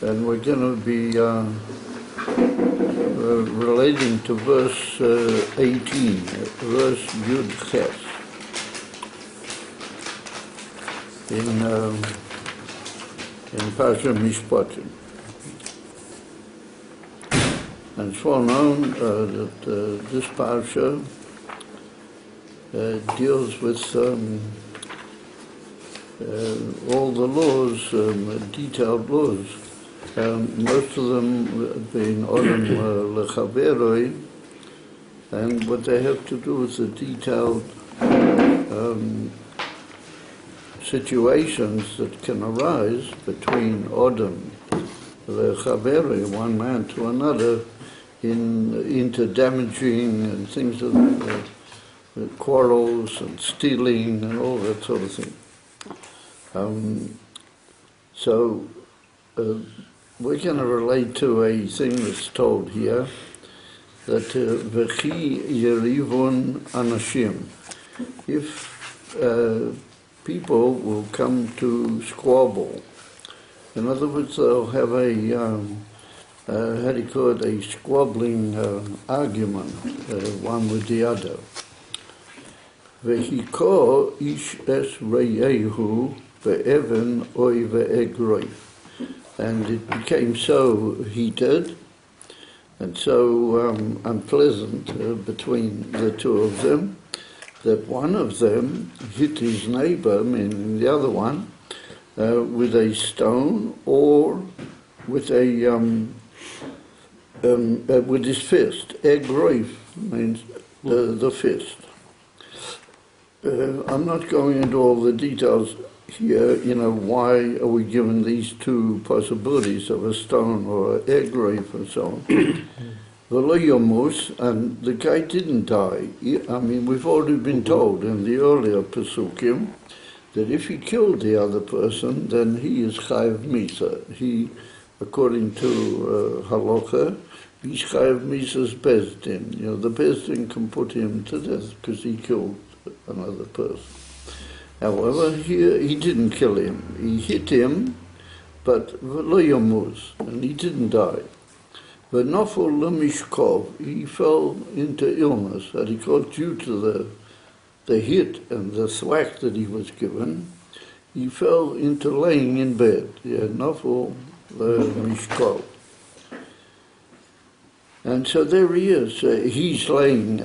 and we're going to be relating to verse 18, verse Yud Ches, in Parsha Mishpatim. And it's well known that this Parsha deals with all the laws, detailed laws. Most of them being Odom Lechaveroi, and what they have to do with the detailed situations that can arise between Odom Lechaveroi, one man to another, into damaging and things of quarrels and stealing and all that sort of thing. So we're going to relate to a thing that's told here, that V'chi yerivon anashim. If people will come to squabble, in other words, they'll have a a squabbling argument, one with the other. V'hiko ish es reyehu ve'even oy ve'egroi. And it became so heated and so unpleasant between the two of them that one of them hit his neighbor, meaning the other one, with a stone or with with his fist. Egroif means the fist. I'm not going into all the details here, why are we given these two possibilities of a stone or an egroif and so on. V'lo yomus, and the guy didn't die. I mean, we've already been told in the earlier Pesukim that if he killed the other person, then he is chayav misa. He, according to halacha, he's chayav misa's bezdin. The bezdin can put him to death because he killed another person. However, here he didn't kill him. He hit him, but v'lo yomuz, and he didn't die. V'nofel lemishkov, he fell into illness, and he got due to the hit and the thwack that he was given. He fell into laying in bed. Nofel lemishkov. And so there he is. He's laying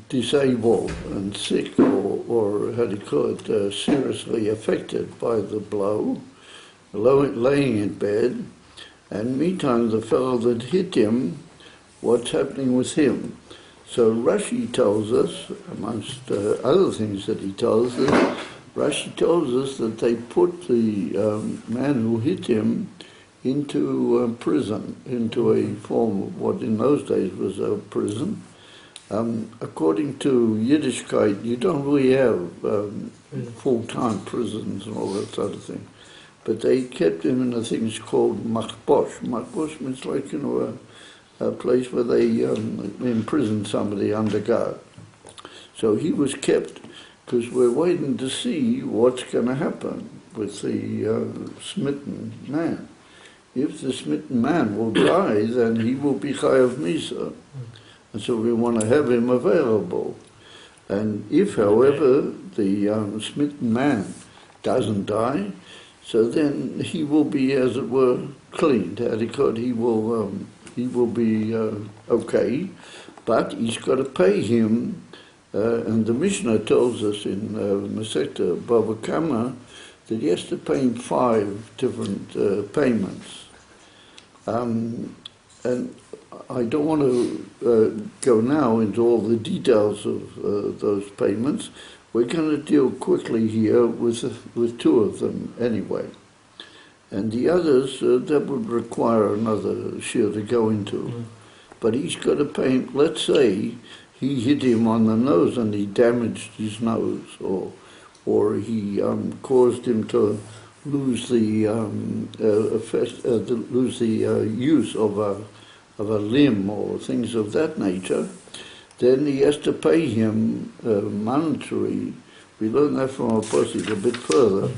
disabled and sick, or seriously affected by the blow, laying in bed, and meantime the fellow that hit him, what's happening with him? So Rashi tells us, amongst other things that he tells us, Rashi tells us that they put the man who hit him into prison, into a form of what in those days was a prison. According to Yiddishkeit, you don't really have full-time prisons and all that sort of thing. But they kept him in a thing called machbosh. Machbosh means like, a place where they imprison somebody under guard. So he was kept, because we're waiting to see what's going to happen with the smitten man. If the smitten man will die, then he will be chayav misa. And so we want to have him available. And if, however, the smitten man doesn't die, so then he will be, as it were, cleaned. He will be okay, but he's got to pay him. And the Mishnah tells us in Masechta Bava Kama that he has to pay him 5 different payments. And I don't want to go now into all the details of those payments. We're going to deal quickly here with 2 of them anyway. And the others, that would require another shiur to go into. But he's got to pay him. Let's say he hit him on the nose and he damaged his nose, or he caused him to lose the use of a limb or things of that nature. Then he has to pay him monetary We learn that from our postage a bit further.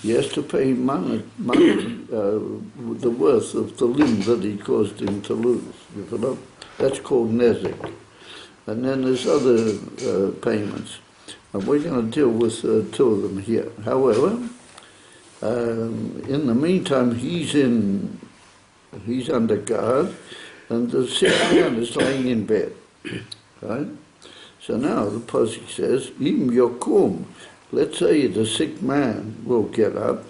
He has to pay money, the worth of the limb that he caused him to lose. You know? That's called nezek. And then there's other payments. And we're going to deal with two of them here. However, in the meantime, he's under guard, and the sick man is laying in bed. Right? So now the pasuk says, Im yokum, let's say the sick man will get up,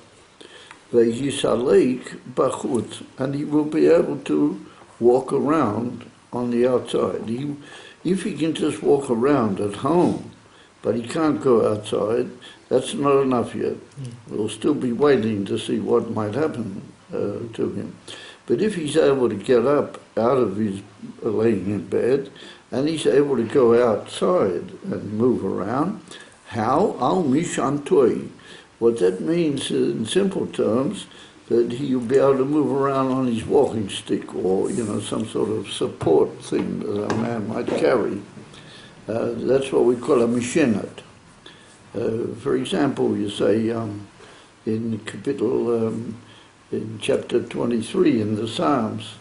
ve'yisalek bachut, and he will be able to walk around on the outside. If he can just walk around at home, but he can't go outside, that's not enough yet. We'll still be waiting to see what might happen to him. But if he's able to get up out of his laying in bed, and he's able to go outside and move around, how? Al mishantoi. What that means in simple terms, that he'll be able to move around on his walking stick or, some sort of support thing that a man might carry. That's what we call a mishenat. For example, you say in chapter 23 in the Psalms,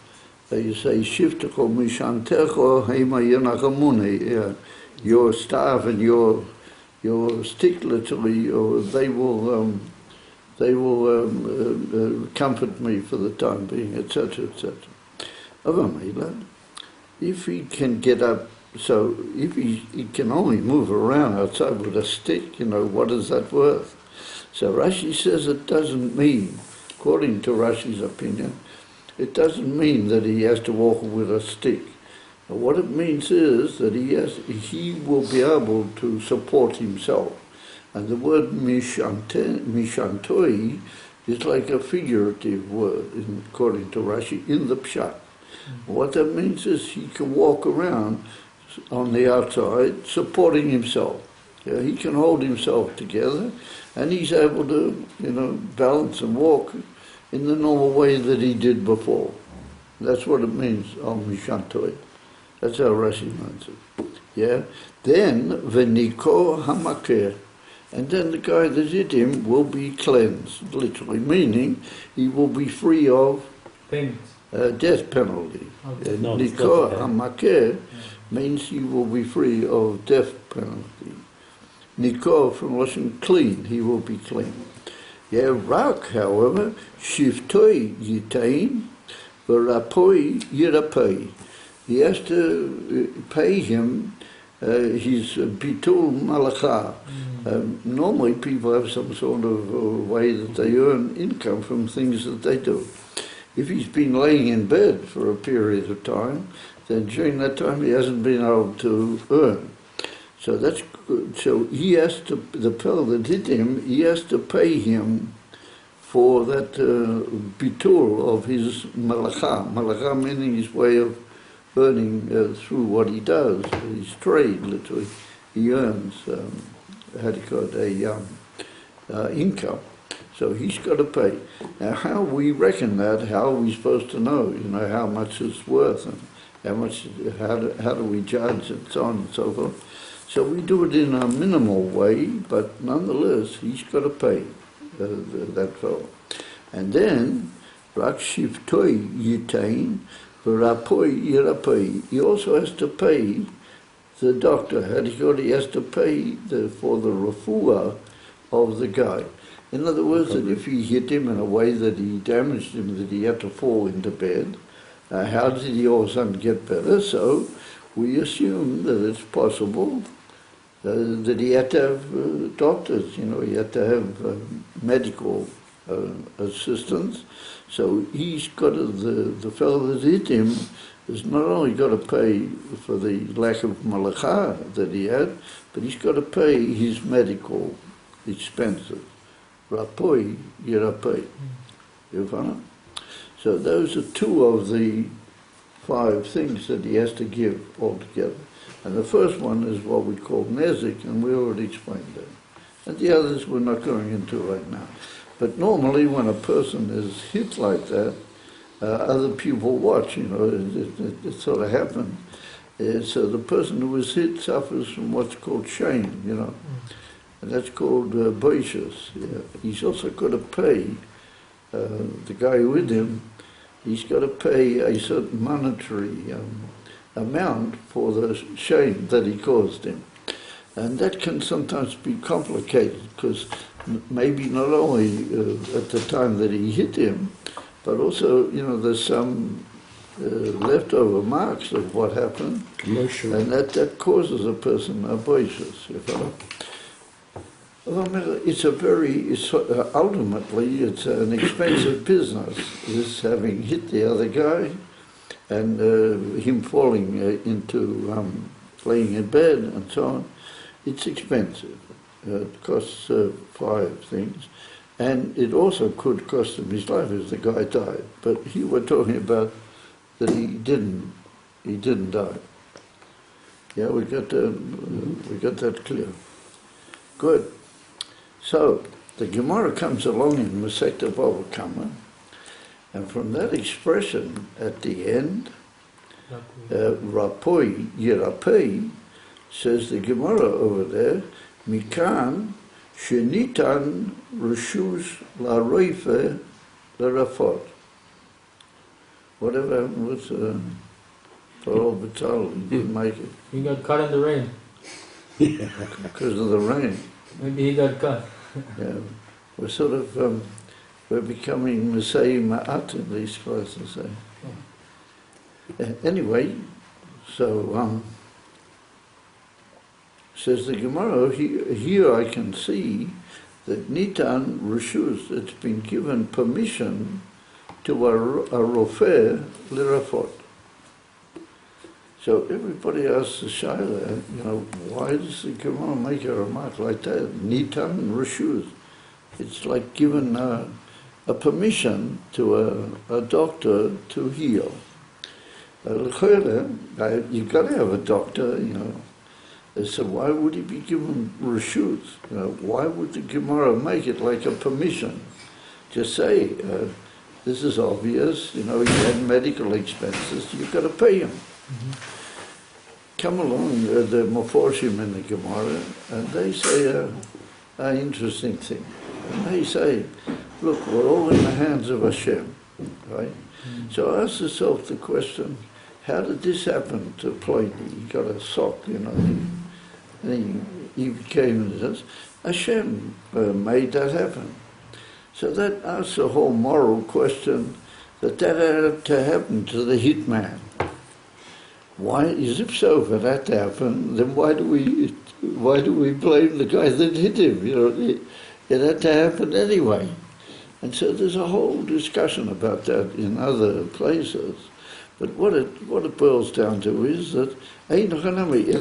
you say, Shiftecho mishantecho heima yenachamune. Your staff and your stick, literally, or they will comfort me for the time being, etc., etc. If he can get up, so if he can only move around outside with a stick, what is that worth? So Rashi says it doesn't mean, according to Rashi's opinion, it doesn't mean that he has to walk with a stick. What it means is that he will be able to support himself. And the word mishantoi is like a figurative word, according to Rashi, in the pshat. What that means is he can walk around on the outside, supporting himself. He can hold himself together, and he's able to, balance and walk in the normal way that he did before. That's what it means, mishantoi. That's how Rashi means it. Then, v'niko hamakeh. And then the guy that hit him will be cleansed, literally, meaning he will be free of death penalty. Niko hamakeh means he will be free of death penalty. Niko from Lashon clean, he will be clean. Rak, however, shiftoi yitain, v'rapoi yirapoi. He has to pay him his bitul malachah. Normally people have some sort of way that they earn income from things that they do. If he's been laying in bed for a period of time, then during that time he hasn't been able to earn. So that's good. So he has to, the fellow that hit him, he has to pay him for that bitul of his malachah. Malachah meaning his way of earning through what he does, his trade, literally. He earns, income. So he's got to pay. Now, how we reckon that, how are we supposed to know, how much it's worth and how do we judge and so on and so forth. So we do it in a minimal way, but nonetheless, he's got to pay that fellow. And then, rak shiftoi yitain, v'rapoi yirapoi. He also has to pay the doctor. He has to pay for the refuah of the guy. In other words, that if he hit him in a way that he damaged him, that he had to fall into bed, how did he all of a sudden get better? So we assume that it's possible that he had to have doctors, he had to have medical assistance. So he's got to, the fellow that hit him has not only got to pay for the lack of malachah that he had, but he's got to pay his medical expenses. Rapoi, yirapoi. You follow? So those are two of the 5 things that he has to give altogether. And the first one is what we call nezek, and we already explained that. And the others we're not going into right now. But normally when a person is hit like that, other people watch, it sort of happens. So the person who was hit suffers from what's called shame, and that's called boishas. Yeah. He's also got to pay, the guy with him, he's got to pay a certain monetary amount for the shame that he caused him. And that can sometimes be complicated, because maybe not only at the time that he hit him, but also, there's some leftover marks of what happened, and that causes a person a boishas. Ultimately, it's an expensive business, is having hit the other guy, and him falling into laying in bed and so on. It's expensive. It costs 5 things. And it also could cost him his life if the guy died. But here we're talking about that he didn't die. Yeah, we got that clear. Good. So the Gemara comes along in Masechta Bava Kama, and from that expression at the end, Rapoi Yirapei, says the Gemara over there, Mikan Shenitan Rishus La Roife La Rafot. Whatever happened with Parol Batal, he didn't make it. He got caught in the rain. Because of the rain. Maybe he got caught. Yeah. We're sort of, we're becoming Masei Ma'at in these classes. Anyway, so, says the Gemara, here I can see that Nitan Rishus, it's been given permission to a rofer lirafot. So everybody asks the Shaila, why does the Gemara make a remark like that? Nitan Rishus. It's like given a permission to a doctor to heal. You've got to have a doctor, So why would he be given reshut? Why would the Gemara make it like a permission? Just say, this is obvious, he had medical expenses, you've got to pay him. Mm-hmm. Come along, the Meforshim in the Gemara, and they say an interesting thing. And they say, look, we're all in the hands of Hashem, right? Mm-hmm. So ask yourself the question, how did this happen to Klali? He got a sock, and he became, Hashem made that happen. So that asks a whole moral question that had to happen to the hitman. Why, if so, for that to happen, then why do we blame the guy that hit him? It had to happen anyway. And so there's a whole discussion about that in other places. But what it boils down to is that it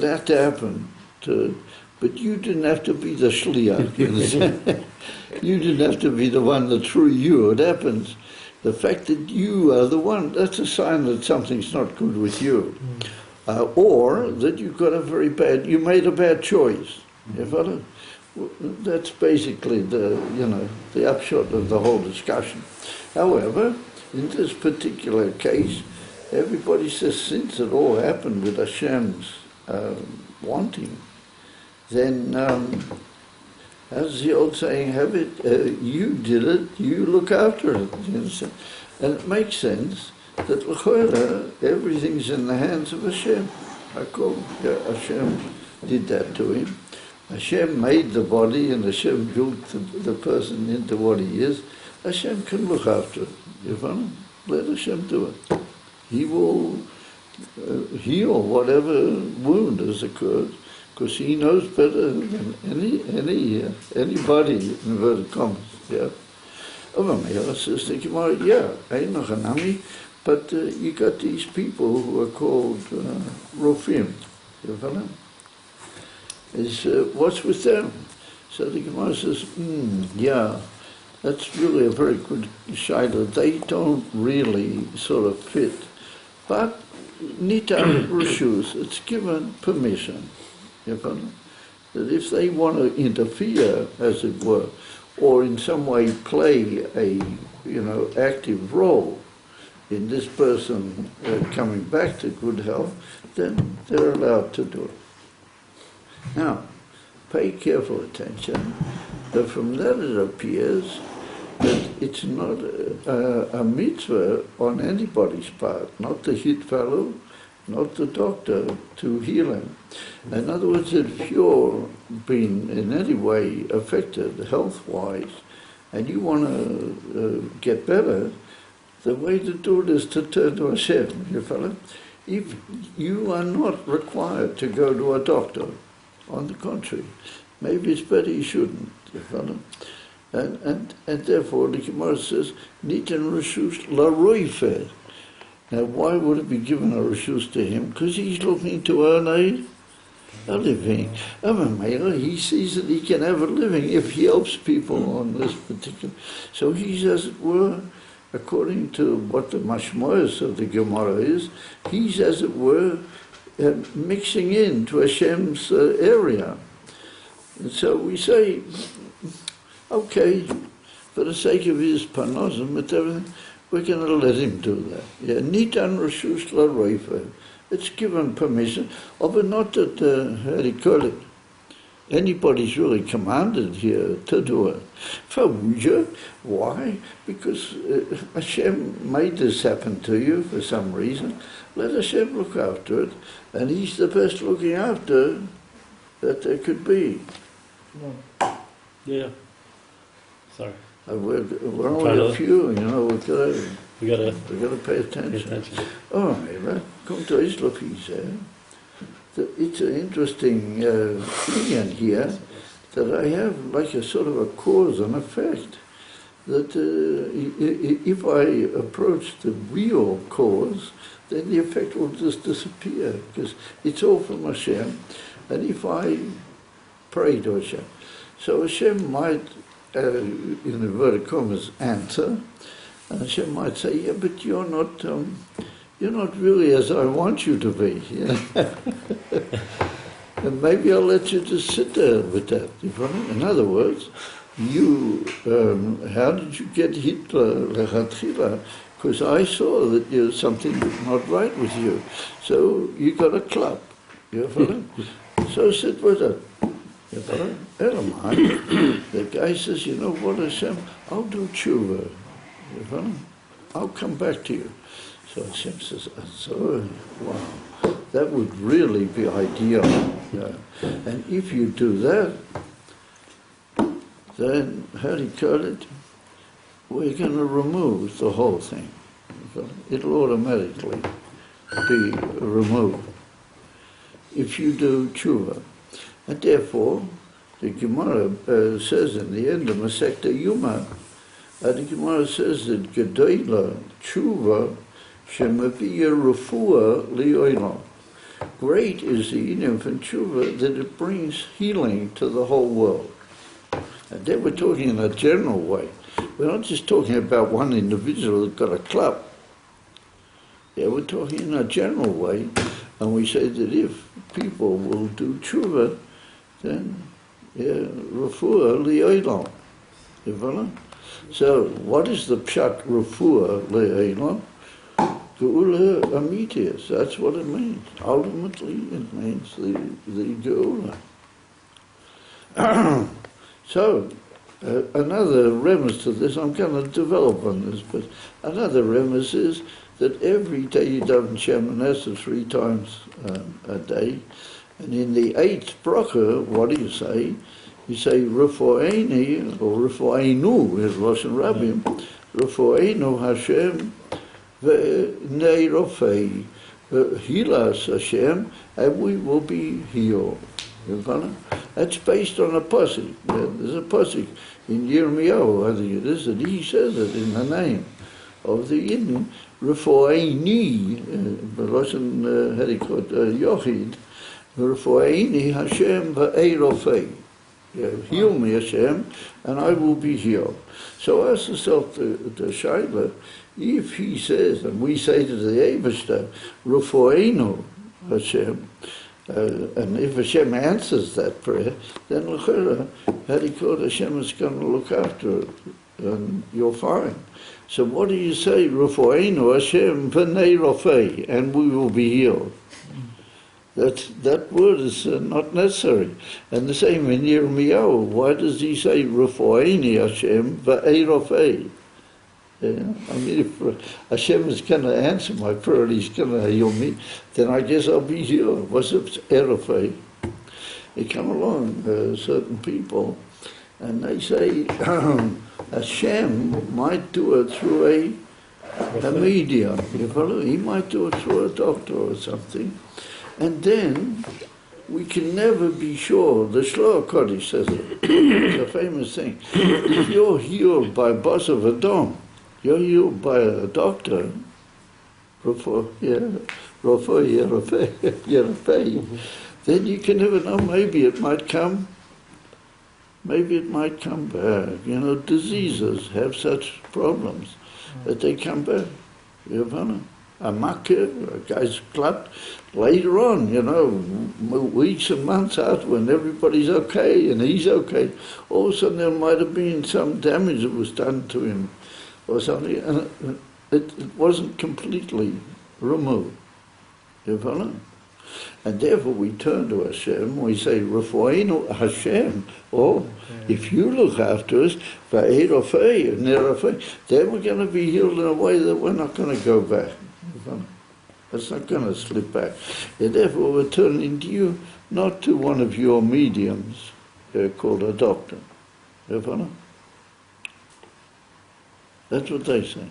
had to happen. But you didn't have to be the shliach. You didn't have to be the one that threw you. It happens. The fact that you are the one, that's a sign that something's not good with you. Or that you made a bad choice. That's basically the upshot of the whole discussion. However, in this particular case, everybody says since it all happened with Hashem's wanting, then, as the old saying have it, you did it, you look after it. And it makes sense that everything's in the hands of Hashem. Hashem did that to him. Hashem made the body and Hashem built the person into what he is. Hashem can look after it. Let Hashem do it. He will heal whatever wound has occurred, because he knows better than anybody, in inverted commas. Yeah. Says the Gemara, but you got these people who are called Rofim. What's with them? So the Gemara says, that's really a very good shaila. They don't really sort of fit. But Nitan Rishus, it's given permission. That if they want to interfere, as it were, or in some way play a active role in this person coming back to good health, then they're allowed to do it. Now, pay careful attention, that from that it appears that it's not a mitzvah on anybody's part, not the hit fellow, not the doctor, to heal him. In other words, if you're been in any way affected health-wise and you want to get better, the way to do it is to turn to Hashem, you follow? If you are not required to go to a doctor, on the contrary, maybe it's better you shouldn't, you follow? And therefore the Gemara says, Nitan Rishus la Roife. Now why would it be given a Rishus to him? Because he's looking to earn a living. He sees that he can have a living if he helps people on this particular. So he's, as it were, according to what the mashmoyos of the Gemara is, he's, as it were, mixing into Hashem's area. And so we say, okay, for the sake of his panosim and everything, we're going to let him do that. Yeah, Nitan Rishus la Roife. It's given permission, but not that, how do you call it, anybody's really commanded here to do it. Fawuja, why? Because Hashem made this happen to you for some reason. Let Hashem look after it, and he's the best looking after that there could be. Yeah. Sorry. We're only a few, you know, we gotta pay attention. All right, come to Islam, he said. It's an interesting thing here that I have like a sort of a cause and effect. That if I approach the real cause, then the effect will just disappear, because it's all from Hashem. And if I pray to Hashem, so Hashem might, in inverted commas, answer, and Hashem might say, yeah, but you're not really as I want you to be. You know? And maybe I'll let you just sit there with that. In other words, you, how did you get hit lechatchila? Because I saw that there's something not right with you. So you got a club. You follow? So sit with it. You follow? Elamai. The guy says, you know what, Hashem, I'll do tshuva. You follow? I'll come back to you. So Hashem says, so, wow, that would really be ideal. Yeah. And if you do that, then, how do you call it? We're going to remove the whole thing. It'll automatically be removed if you do tshuva. And therefore, the Gemara says in the end of Masechta Yuma, the Gemara says that Gedola tshuva shemaviya refuah li'olam. Great is the inyam from tshuva that it brings healing to the whole world. And then we're talking in a general way. We're not just talking about one individual that got a club. Yeah, we're talking in a general way. And we say that if people will do tshuva, then, yeah, refuah li'olam. You follow? So, what is the pshat refuah li'olam? Geula amitius, that's what it means. Ultimately, it means the geula. So, another remez to this, I'm going to develop on this, but another remez is that every day you daven Shem Esrei 3 times a day, and in the 8th bracha, what do you say? You say Refo'eni, or Refo'enu, is Lashon Rabbi, Refo'enu Hashem ve'nei rofei, heal us Hashem, and we will be healed. You follow? That's based on a pasuk. There's a pasuk in Yirmiyahu, I think it is, that he says it in the name of the Yidden, Refo'eni, Lashon Herikot Yochid, Refo'eni Hashem ve'ei rofei. Heal me, Hashem, and I will be healed. So ask yourself the Shaila, if he says, and we say to the Eibishter, Refo'enu Hashem, and if Hashem answers that prayer, then L'chera, Hadikot Hashem is going to look after it, and you're fine. So what do you say? Refo'enu Hashem v'nei rofei, and we will be healed. That word is not necessary. And the same in Yirmiyahu. Why does he say Refoini Hashem va'erofei? Yeah, I mean, if Hashem is going to answer my prayer, he's going to heal me, then I guess I'll be healed. What's up, erofei? They come along, certain people, and they say Hashem might do it through a medium. You follow? He might do it through a doctor or something. And then we can never be sure. The Shloah Kodesh says it. It's a famous thing. If you're healed by Bas of Adam, you're healed by a doctor, then you can never know. Maybe it might come back. You know, diseases have such problems that they come back. You know, a makkah, a guy's clapped. Later on, you know, weeks and months out when everybody's okay and he's okay, all of a sudden there might have been some damage that was done to him or something, and it wasn't completely removed. You follow? And therefore we turn to Hashem, we say, Refoinu Hashem, or if you look after us, Va'erofei, then we're going to be healed in a way that we're not going to go back. It's not going to slip back. And therefore we're turning to you, not to one of your mediums called a doctor. You follow? That's what they say.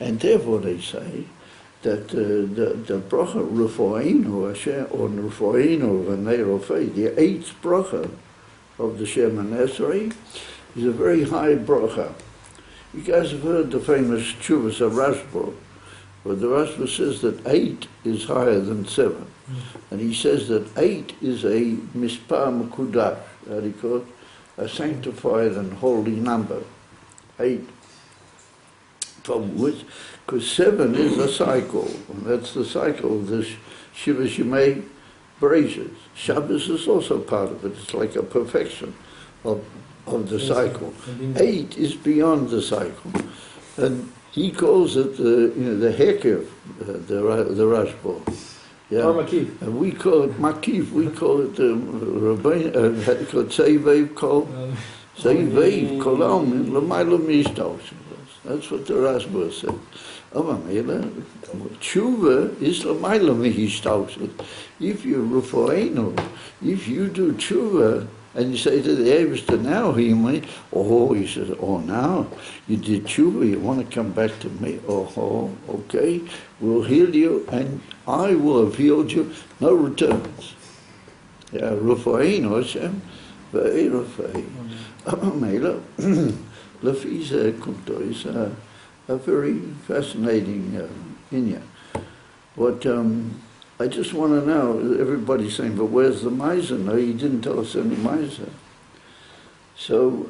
And therefore they say that the bracha Refoinu Hashem, or Refoinu V'nerofei, the eighth bracha of the Shema Esrei, is a very high bracha. You guys have heard the famous Tshuvas of Rashba, where the Rashba says that 8 is higher than 7. And he says that 8 is a Mispar Mekudash, that he calls a sanctified and holy number. 8. From which, because 7 is a cycle, and that's the cycle of the Shiva Shemay braces. Shabbos is also part of it. It's like a perfection of the cycle. 8 is beyond the cycle. And he calls it the Hekev, the Rashba. Yeah. Or Makif. And we call it Makif, we call it Rabbi, how do you call it, Seivev Kol? Seivev Kolam, L'mayla Mishtav. That's what the Rashba said. Tshuva is L'mayla Mishtav. If you Refoinu, if you do Tshuva, and you say to the Eibishter, now he says, oh, now you did tshuva, you want to come back to me? Oh, okay, we'll heal you, and I will have healed you, no returns. Yeah, Rufainu Hashem, ve'erofei. Amela, Lafiza Kunto is a very fascinating inyan. What I just want to know, everybody's saying, but where's the miser? No, he didn't tell us any miser. So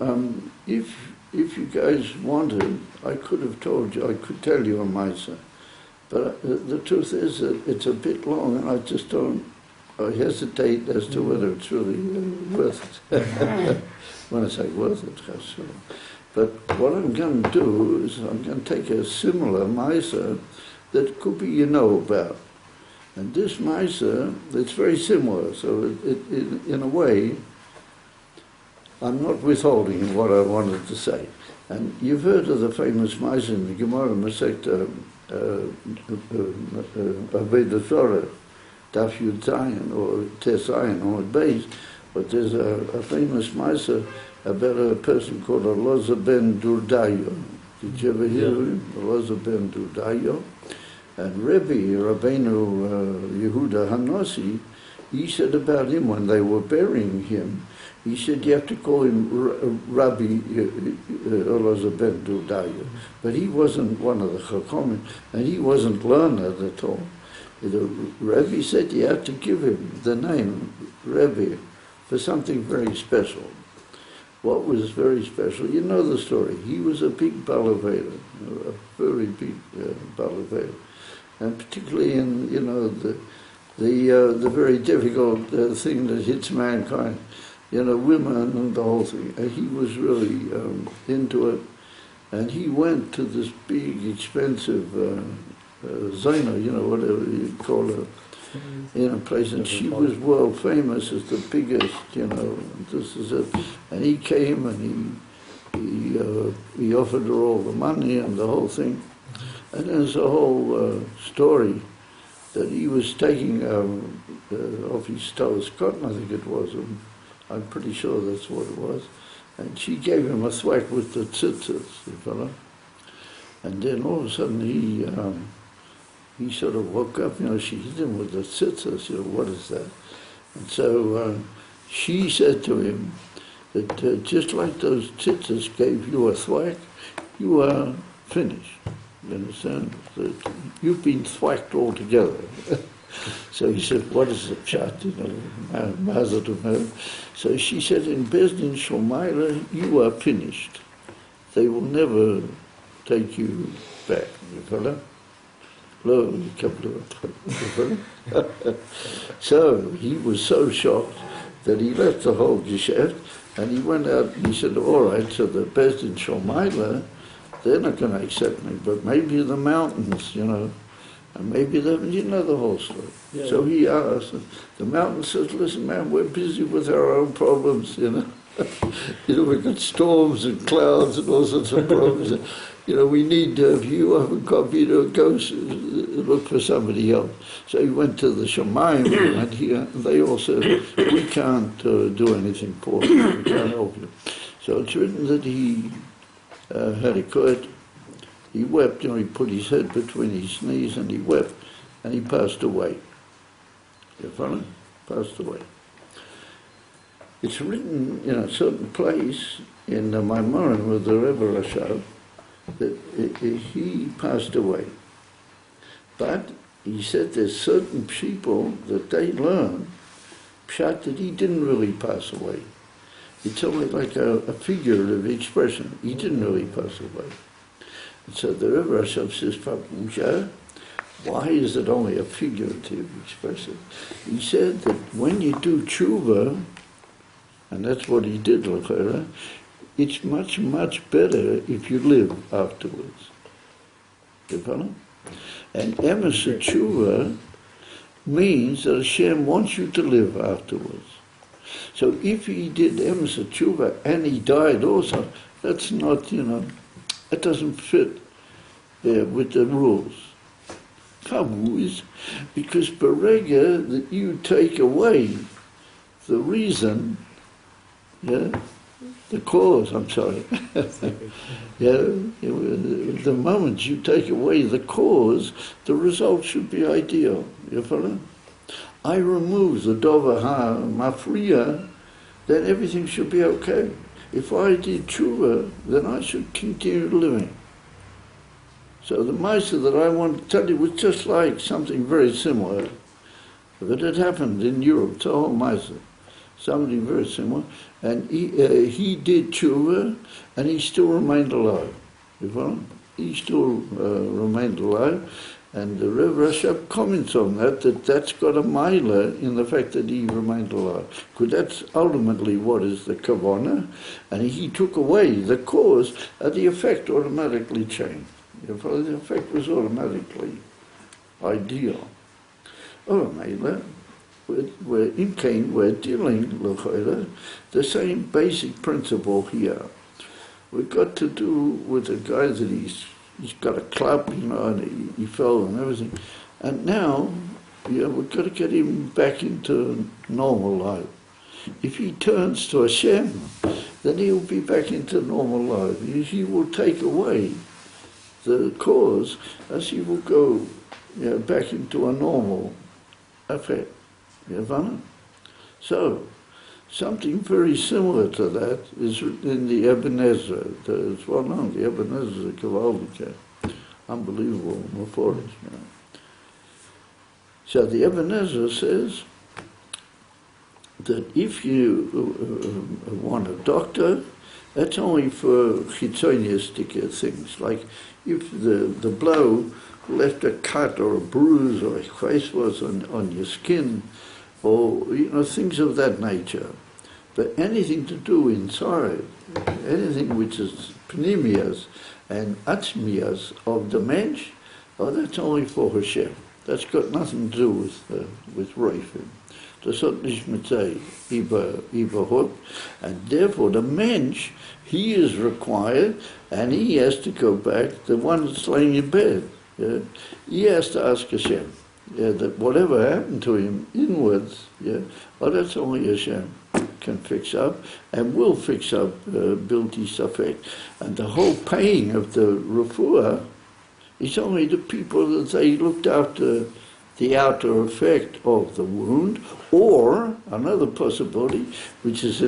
if you guys wanted, I could have told you, I could tell you a miser. But the truth is that it's a bit long, and I just don't, I hesitate as to whether it's really worth it. When I say worth it, sure. But what I'm going to do is I'm going to take a similar miser that could be you know about. And this Maisa, it's very similar, so it, in a way, I'm not withholding what I wanted to say. And you've heard of the famous Maisa in the Gemara Masechta Aveda Torah, Daf Yud Zayin, or Tes Zayin, or Beis, but there's a famous Maisa about a person called Elazar ben Durdayo. Did you ever hear of him? Elazar ben Durdayo. And Rabbi, Rabbeinu Yehuda Hanasi, he said about him when they were burying him, he said you have to call him Rabbi Elazar ben Durdayo. But he wasn't one of the Chachamim, and he wasn't learned at all. The Rabbi said you have to give him the name Rabbi for something very special. What was very special? You know the story. He was a big Balaveda, a very big Balaveda. And particularly in, you know, the very difficult thing that hits mankind, you know, women and the whole thing. And he was really into it. And he went to this big, expensive Zona, whatever you call her, in a place, and she was world famous as the biggest, this is it. And he came and he offered her all the money and the whole thing. And there's a whole story that he was taking off his toes cotton, I think it was, and I'm pretty sure that's what it was. And she gave him a thwack with the tzitzis, you follow? And then all of a sudden he sort of woke up, she hit him with the tzitzis, what is that? And so she said to him that just like those tzitzis gave you a thwack, you are finished. You understand? That you've been thwacked altogether. So he said, what is the pshat? Mazat of her. So she said, in Bezdin Shomaila, you are finished. They will never take you back. You follow? So he was so shocked that he left the whole geschäft and he went out and he said, all right, so the Bezdin Shomaila, they're not going to accept me, but maybe the mountains, and maybe the whole story. Yeah. So he asked, the mountain says, listen, man, we're busy with our own problems, we've got storms and clouds and all sorts of problems. We need to have you have a copy to go look for somebody else. So he went to the Shemayim and they all said, we can't do anything for you, we can't help you. So it's written that he had a cut. He wept, he put his head between his knees and he wept and he passed away. You follow? Passed away. It's written in a certain place in the Maimorim with the Rebbe Rashab that he passed away. But he said there's certain people that they learn pshat that he didn't really pass away. It's only like a figurative expression. He didn't really pass away. And so the Rebbe Rashab says, Papuja, why is it only a figurative expression? He said that when you do tshuva, and that's what he did, l'chera, it's much, much better if you live afterwards. You follow? And emes tshuva means that Hashem wants you to live afterwards. So if he did emes tshuva and he died also, that's not, it doesn't fit with the rules. Is because berega that you take away the reason, the cause, I'm sorry. The moment you take away the cause, the result should be ideal. You follow? I remove the dover ha-mafriya, then everything should be okay. If I did tshuva, then I should continue living. So the Maisa that I want to tell you was just like something very similar. But it happened in Europe, it's a whole Maisa. Something very similar. And he did tshuva, and he still remained alive. You follow? He still remained alive. And the Rebbe Rashab comments on that's got a maila in the fact that he remained alive. Because that's ultimately what is the kavanah. And he took away the cause, and the effect automatically changed. The effect was automatically ideal. Oh, maila. We're in Cain, we're dealing, l'chayla, the same basic principle here. We've got to do with a guy that he's got a club, and he fell and everything. And now, we've got to get him back into normal life. If he turns to Hashem, then he'll be back into normal life. He will take away the cause as he will go back into a normal affair. So, something very similar to that is in the Ebenezer. It's well known, the Ebenezer is a Kavaldik, unbelievable, Mephoris. So the Ebenezer says that if you want a doctor, that's only for chitzoniistic things, like if the blow left a cut or a bruise or a face was on your skin, or things of that nature. But anything to do inside, anything which is pneumias and atzmias of the mensch, Oh, that's only for Hashem. That's got nothing to do with Reifim. Das hat nicht mit sei überhaupt. And therefore the mensch, he is required, and he has to go back, the one that's laying in bed. Yeah? He has to ask Hashem, that whatever happened to him inwards, that's only Hashem can fix up, and will fix up Bilti Safek. And the whole paying of the refuah is only the people that they looked after the outer effect of the wound, or another possibility, which is